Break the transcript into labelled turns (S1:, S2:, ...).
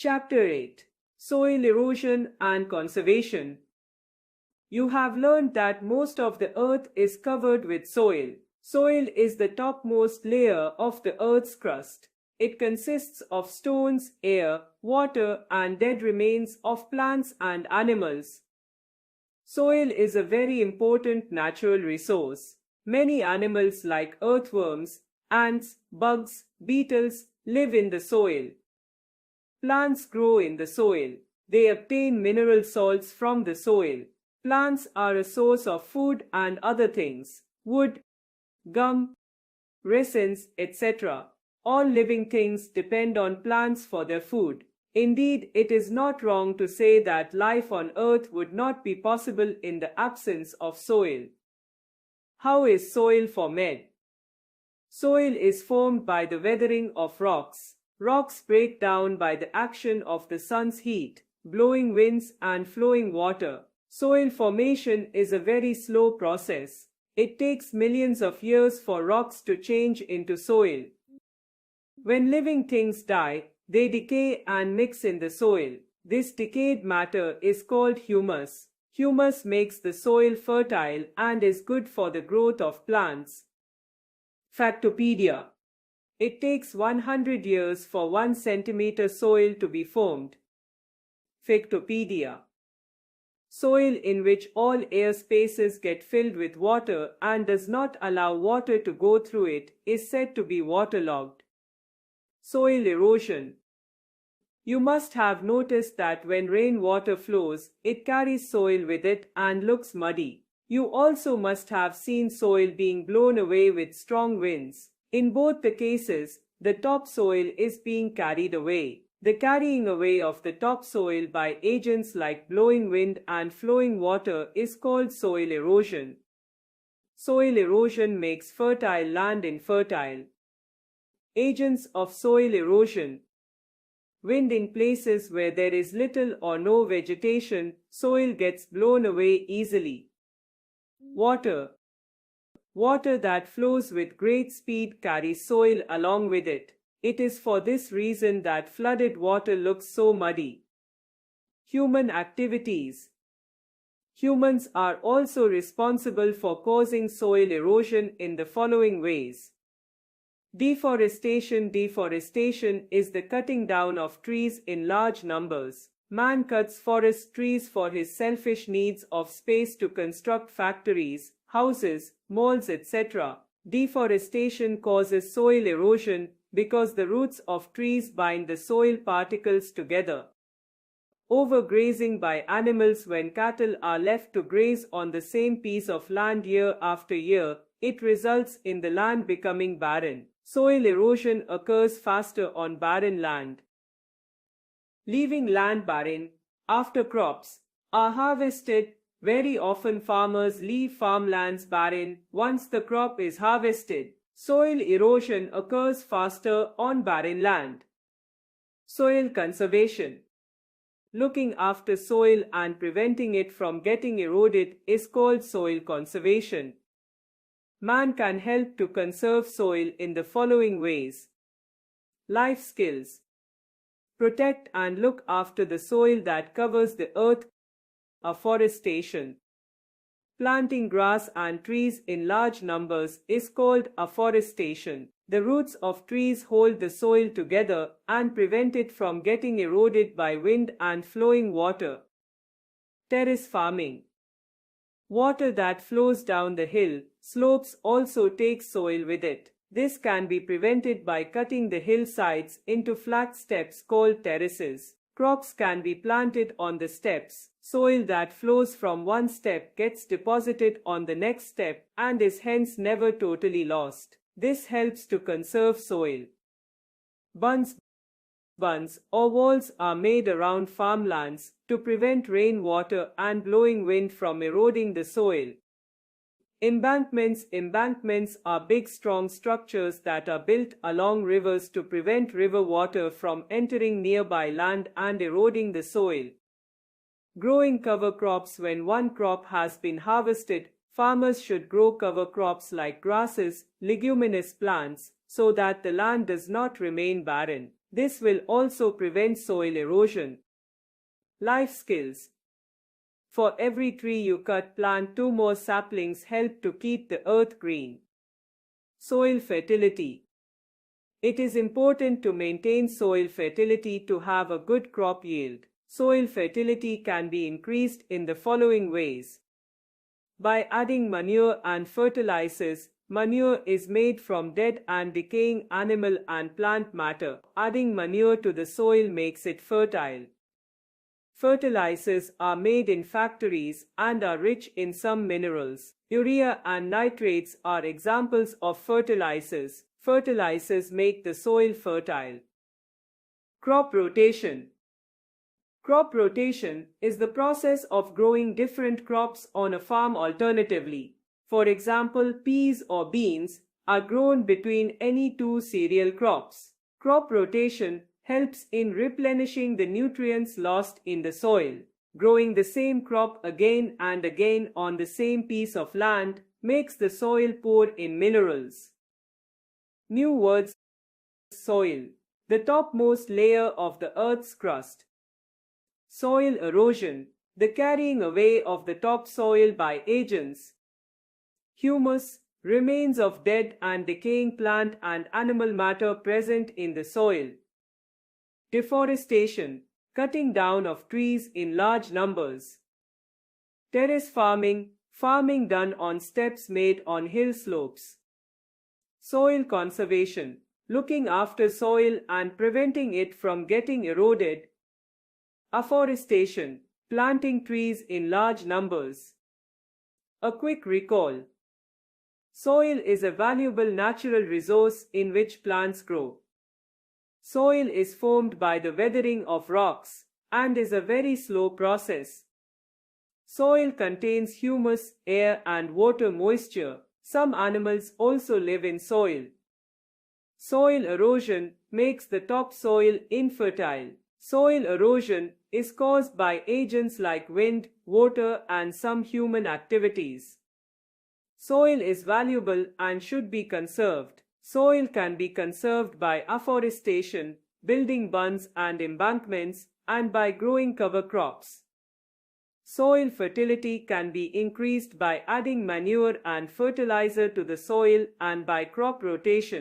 S1: Chapter 8: Soil Erosion and Conservation. You have learned that most of the earth is covered with soil. Soil is the topmost layer of the earth's crust. It consists of stones, air, water, and dead remains of plants and animals. Soil is a very important natural resource. Many animals like earthworms, ants, bugs, beetles live in the soil. Plants grow in the soil. They obtain mineral salts from the soil. Plants are a source of food and other things: wood, gum, resins, etc. All living things depend on plants for their food. Indeed, it is not wrong to say that life on earth would not be possible in the absence of soil. How is soil formed? Soil is formed by the weathering of rocks. Rocks break down by the action of the sun's heat, blowing winds, and flowing water. Soil formation is a very slow process. It takes millions of years for rocks to change into soil. When living things die, they decay and mix in the soil. This decayed matter is called humus. Humus makes the soil fertile and is good for the growth of plants. Factopedia. It takes 100 years for 1 centimeter soil to be formed. Fictopedia. Soil in which all air spaces get filled with water and does not allow water to go through it is said to be waterlogged. Soil erosion. You must have noticed that when rainwater flows, it carries soil with it and looks muddy. You also must have seen soil being blown away with strong winds. In both the cases, the topsoil is being carried away. The carrying away of the topsoil by agents like blowing wind and flowing water is called soil erosion. Soil erosion makes fertile land infertile. Agents of soil erosion. Wind in places where there is little or no vegetation, soil gets blown away easily. Water. Water that flows with great speed carries soil along with it. It is for this reason that flooded water looks so muddy. Human activities. Humans are also responsible for causing soil erosion in the following ways. Deforestation. Deforestation is the cutting down of trees in large numbers. Man cuts forest trees for his selfish needs of space to construct factories, houses, malls, etc. Deforestation causes soil erosion because the roots of trees bind the soil particles together. Overgrazing by animals. When cattle are left to graze on the same piece of land year after year, it results in the land becoming barren. Soil erosion occurs faster on barren land. Leaving land barren. After crops are harvested, very often farmers leave farmlands barren once the crop is harvested. Soil erosion occurs faster on barren land. Soil conservation. Looking after soil and preventing it from getting eroded is called soil conservation. Man can help to conserve soil in the following ways. Life skills. Protect and look after the soil that covers the earth. Afforestation. Planting grass and trees in large numbers is called afforestation. The roots of trees hold the soil together and prevent it from getting eroded by wind and flowing water. Terrace farming. Water that flows down the hill slopes also takes soil with it. This can be prevented by cutting the hillsides into flat steps called terraces. Crops can be planted on the steps. Soil that flows from one step gets deposited on the next step and is hence never totally lost. This helps to conserve soil. Bunds or walls are made around farmlands to prevent rainwater and blowing wind from eroding the soil. Embankments are big strong structures that are built along rivers to prevent river water from entering nearby land and eroding the soil. Growing cover crops. When one crop has been harvested, farmers should grow cover crops like grasses, leguminous plants, so that the land does not remain barren. This will also prevent soil erosion. Life skills. For every tree you cut, plant 2 more saplings help to keep the earth green. Soil fertility. It is important to maintain soil fertility to have a good crop yield. Soil fertility can be increased in the following ways. By adding manure and fertilizers. Manure is made from dead and decaying animal and plant matter. Adding manure to the soil makes it fertile. Fertilizers are made in factories and are rich in some minerals. Urea and nitrates are examples of fertilizers. Fertilizers make the soil fertile. Crop rotation. Crop rotation is the process of growing different crops on a farm alternatively. For example, peas or beans are grown between any 2 cereal crops. Crop rotation helps in replenishing the nutrients lost in the soil. Growing the same crop again and again on the same piece of land makes the soil poor in minerals. New words. Soil, the topmost layer of the earth's crust. Soil erosion, the carrying away of the topsoil by agents. Humus, remains of dead and decaying plant and animal matter present in the soil. Deforestation, cutting down of trees in large numbers. Terrace farming, farming done on steps made on hill slopes. Soil conservation, looking after soil and preventing it from getting eroded. Afforestation, planting trees in large numbers. A quick recall. Soil is a valuable natural resource in which plants grow. Soil is formed by the weathering of rocks and is a very slow process. Soil contains humus, air and water moisture. Some animals also live in soil. Soil erosion makes the topsoil infertile. Soil erosion is caused by agents like wind, water and some human activities. Soil is valuable and should be conserved. Soil can be conserved by afforestation, building bunds and embankments, and by growing cover crops. Soil fertility can be increased by adding manure and fertilizer to the soil and by crop rotation.